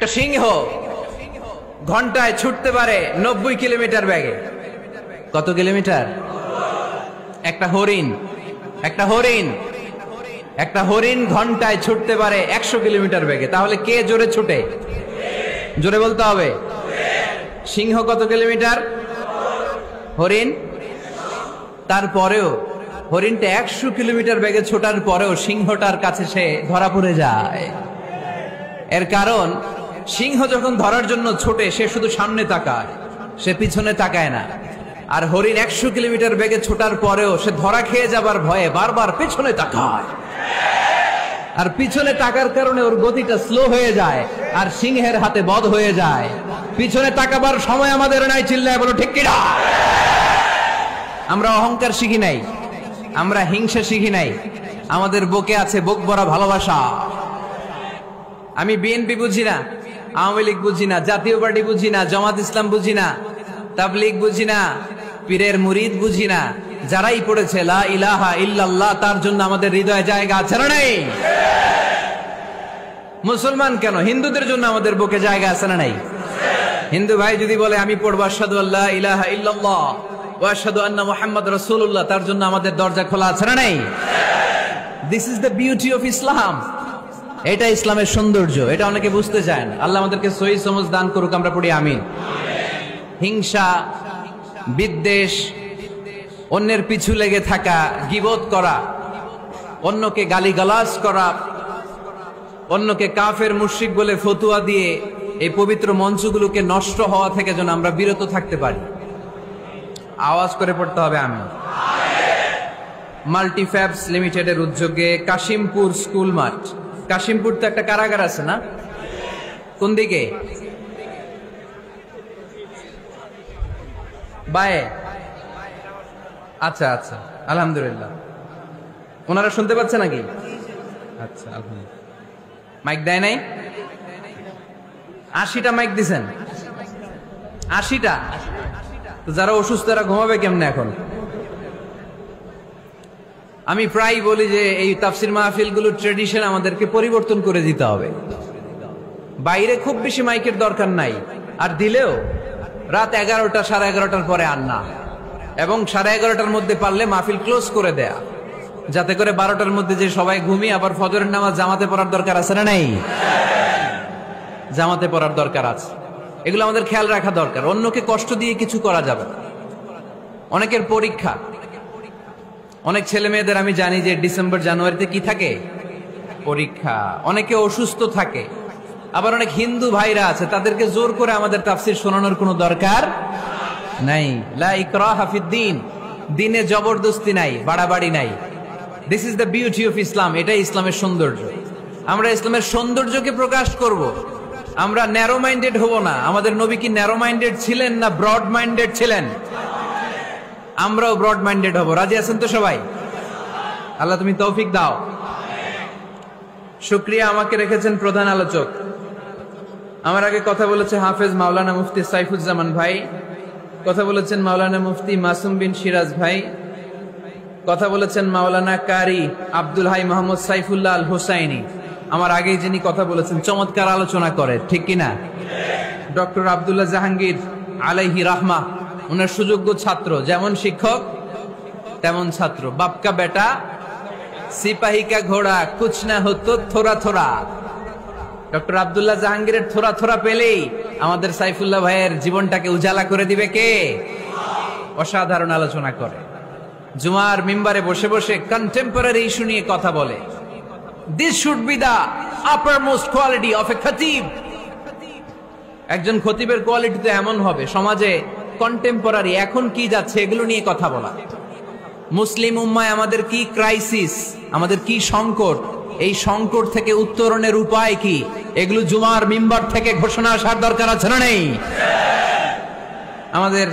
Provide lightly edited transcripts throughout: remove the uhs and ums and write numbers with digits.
একটা সিংহ ঘন্টায় ছুটতে পারে 90 কিলোমিটার বেগে। কত কিলোমিটার? একটা হরিণ ঘন্টায় ছুটতে পারে 100 কিলোমিটার বেগে। তাহলে কে জোরে ছুটে? জোরে বলতে হবে। সিংহ কত কিলোমিটার? হরিণ। তারপরেও হরিণটা 100 কিলোমিটার বেগে ছোটার পরেও সিংহটার কাছে সে ধরা পড়ে যায়। এর কারণ সিংহ যখন ধরার জন্য ছোটে সে শুধু সামনে তাকায়, সে পিছনে তাকায় না। আর হরিণ 100 কিলোমিটার বেগে ছোটার পরেও সে ধরা খেয়ে যাবার ভয়ে বারবার পেছনে তাকায়। আর পিছনে তাকার কারণে ওর গতিটা স্লো হয়ে যায় আর সিংহের হাতে বধ হয়ে যায়। পিছনে তাকাবার সময় আমাদের নাই, চিল্লায় বলো ঠিক কিনা? আমরা অহংকার শিখি নাই, আমরা হিংসা শিখি নাই, আমাদের বুকে আছে বুক ভরা ভালোবাসা। আমি বিএনপি বুঝি না, আওয়ামী লীগ বুঝি না, জাতীয় পার্টি বুঝি না, জামাত ইসলাম বুঝি না, তাবলীগ বুঝি না, পীরের মুরিদ বুঝি না। যারাই পড়েছে লা ইলাহা ইল্লাল্লাহ তার জন্য আমাদের হৃদয়ে জায়গা আছে না নাই? মুসলমান কেন, হিন্দুদের জন্য আমাদের বুকে জায়গা আছে না নাই? হিন্দু ভাই যদি বলে আমি পড়বো আশহাদু আল্লা ইলাহা ইল্লাল্লাহ ওয়া আশহাদু আন্না মুহাম্মাদ রাসূলুল্লাহ, তার জন্য আমাদের দরজা খোলা আছে না নাই? This is the beauty of Islam. এটা ইসলামের সৌন্দর্য, এটা অনেকে বুঝতে চায় না। আল্লাহ আমাদেরকে সহি সমঝ দান করুক, আমরা পড়ি আমিন। হিংসা, বিদ্বেষ, অন্যের পিছু লেগে থাকা, গীবত করা, অন্যকে গালিগালাজ করা, অন্যকে কাফের মুশরিক বলে ফতুয়া দিয়ে এই পবিত্র মঞ্চগুলোকে নষ্ট হওয়া থেকে যেন আমরা বিরত থাকতে পারি। আওয়াজ করে পড়তে হবে আমিন। মাল্টিফ্যাবস লিমিটেডের উদ্যোগে কাশিমপুর স্কুল মাঠ, কাশিমপুর তো একটা কারাগার আছে না? কোন দিকে? বায়ে। আচ্ছা আচ্ছা, আলহামদুলিল্লাহ। ওনারা শুনতে পাচ্ছে নাকি? আচ্ছা, আলহামদুলিল্লাহ। মাইক দেয় নাই? 80টা মাইক দিছেন? 80টা? তো যারা অসুস্থ তারা ঘুমাবে কেমনে এখন? আমি প্রায় বলি যে এই তাফসির মাহফিলগুলোর ট্রেডিশন আমাদেরকে পরিবর্তন করে দিতে হবে। বাইরে খুব বেশি মাইকের দরকার নাই, আর দিলেও রাত 11টা 11:30টার পরে আর না, এবং 11:30টার মধ্যে পারলে মাহফিল ক্লোজ করে দেয়া, যাতে করে 12টার মধ্যে যে সবাই ঘুমিয়ে আবার ফজরের নামাজ জামাতে পড়ার দরকার আছে না নাই? জামাতে পড়ার দরকার আছে। এগুলো আমাদের খেয়াল রাখা দরকার। অন্যকে কষ্ট দিয়ে কিছু করা যাবে না। অনেকের পরীক্ষা, অনেক ছেলে মেয়েদের আমি জানি যে ডিসেম্বর জানুয়ারিতে কি থাকে? পরীক্ষা। অনেকে অসুস্থ থাকে। আবার অনেক হিন্দু ভাইরা আছে, তাদেরকে জোর করে আমাদের তাফসির শোনানোর কোনো দরকার নাই। লা ইকরাহা ফিদ্দীন, দ্বীনে জবরদস্তি নাই, বাড়াবাড়ি নাই। This is the beauty of Islam. এটাই ইসলামের সৌন্দর্য। আমরা ইসলামের সৌন্দর্যকে প্রকাশ করব। আমরা ন্যারো মাইন্ডেড হব না। আমাদের নবী কি ন্যারো মাইন্ডেড ছিলেন না ব্রড মাইন্ডেড ছিলেন? আমরাও ব্রড মাইন্ডেড হব। রাজি আছেন তো সবাই? আল্লাহ তুমি তৌফিক দাও। শুকরিয়া, আমাকে রেখেছেন প্রধান আলোচক। আমার আগে কথা বলেছে হাফেজ মাওলানা মুফতি সাইফুজ্জামান ভাই, কথা বলেছেন মাওলানা মুফতি মাসুম বিন সিরাজ ভাই, কথা বলেছেন মাওলানা কারি আব্দুল হাই মোহাম্মদ সাইফুল্লাহ আল হোসাইনি। আমার আগেই যিনি কথা বলেছেন, চমৎকার আলোচনা করে, ঠিক কিনা? ডক্টর আব্দুল্লাহ জাহাঙ্গীর আলাইহি রাহমা, উনার সুযোগ্য ছাত্র, যেমন শিক্ষক তেমন ছাত্র। বাপকা বেটা সিপাহী কা ঘোড়া কুছ না হতো থোড়া থোড়া। ডক্টর আব্দুল্লাহ জাহাঙ্গীরের থোড়া থোড়া পেলেই আমাদের সাইফুল্লাহ ভাইয়ের জীবনটাকে উজালা করে দিবে কে? অসাধারণ আলোচনা করে। জুমার মিম্বারে বসে বসে কন্টেম্পোরারি ইস্যু নিয়ে কথা বলে। This should be the uppermost quality of a khatib. একজন খতিবের কোয়ালিটি তো এমন হবে, সমাজে কন্টেম্পোরারি এখন কি যাচ্ছে এগুলো নিয়ে কথা বলা। মুসলিম উম্মায় আমাদের কি ক্রাইসিস, আমাদের কি সংকট, এই সংকট থেকে উত্তরণের উপায় কি, এগুলো জুমার মিম্বার থেকে ঘোষণা আসার দরকার আছে না নেই? আমাদের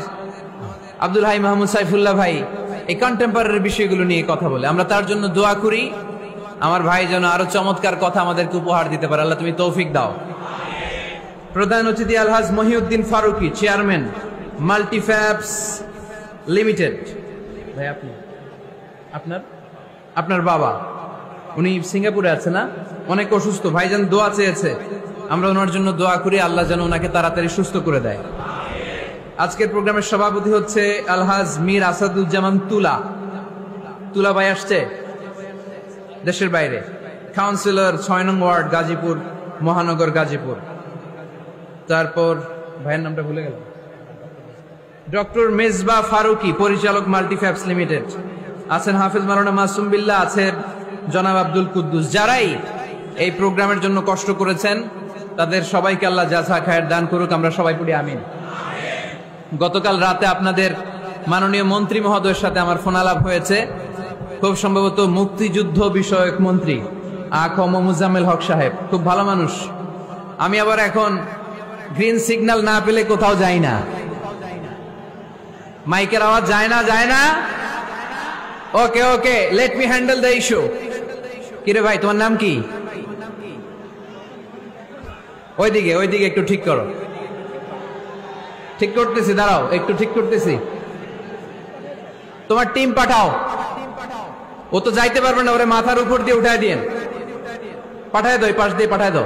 আব্দুল হাই মাহমুদ সাইফুল্লাহ ভাই এই কন্টেম্পোরারি বিষয়গুলো নিয়ে কথা বলে। আমরা তার জন্য দোয়া করি, আমার ভাই যেন আরো চমৎকার কথা আমাদেরকে উপহার দিতে পারে। আল্লাহ তুমি তৌফিক দাও। প্রধান অতিথি আলহাজ মহিউদ্দিন ফারুকি, চেয়ারম্যান মাল্টিফ্যাবস লিমিটেড। ভাই আপনি, আপনার বাবা, উনি সিঙ্গাপুরে আছে না? অনেক অসুস্থ, ভাইজান দোয়া চেয়েছে। আমরা ওনার জন্য দোয়া করি, আল্লাহ যেন ওনাকে তাড়াতাড়ি সুস্থ করে দেয়। আজকের প্রোগ্রামের সভাপতি হচ্ছে আলহাজ মীর আসাদুজ্জামান তুলা। তুলা ভাই আসছে দেশের বাইরে, কাউন্সিলর 6 নং ওয়ার্ড, গাজীপুর মহানগর, গাজীপুর। তারপর ভাইয়ের নামটা ভুলে গেল, ডক্টর মেজবা ফারুকি, পরিচালক মাল্টিফ্যাপস লিমিটেড। আছেন হাফেজ মাওলানা মাসুম বিল্লাহ, আছেন জনাব আব্দুল কুদ্দুস। যারাই এই প্রোগ্রামের জন্য কষ্ট করেছেন তাদের সবাইকে আল্লাহ জাযা খায়ের দান করুক, আমরা সবাই পড়ি আমিন। গতকাল রাতে আপনাদের মাননীয় মন্ত্রী মহোদয়ের সাথে আমার ফোন আলাপ হয়েছে, খুব সম্ভবত মুক্তিযুদ্ধ বিষয়ক মন্ত্রী আ.ক.ম. মুজাম্মেল হক সাহেব, খুব ভালো মানুষ। আমি আবার এখন গ্রিন সিগন্যাল না পেলে কোথাও যাই না, মাইকের আওয়াজ যায় না। Okay okay, let me handle the issue. কিরে ভাই, তোমার নাম কি? ওইদিকে একটু ঠিক করো। ঠিক করতেছি, দাঁড়াও, একটু ঠিক করতেছি। তোমার টিম পাঠাও। ও তো যাইতে পারবে না, ওরে মাথার উপর দিয়ে উঠায় দিয়েন, পাঠায় দাও, পাশ দিয়ে পাঠায় দাও।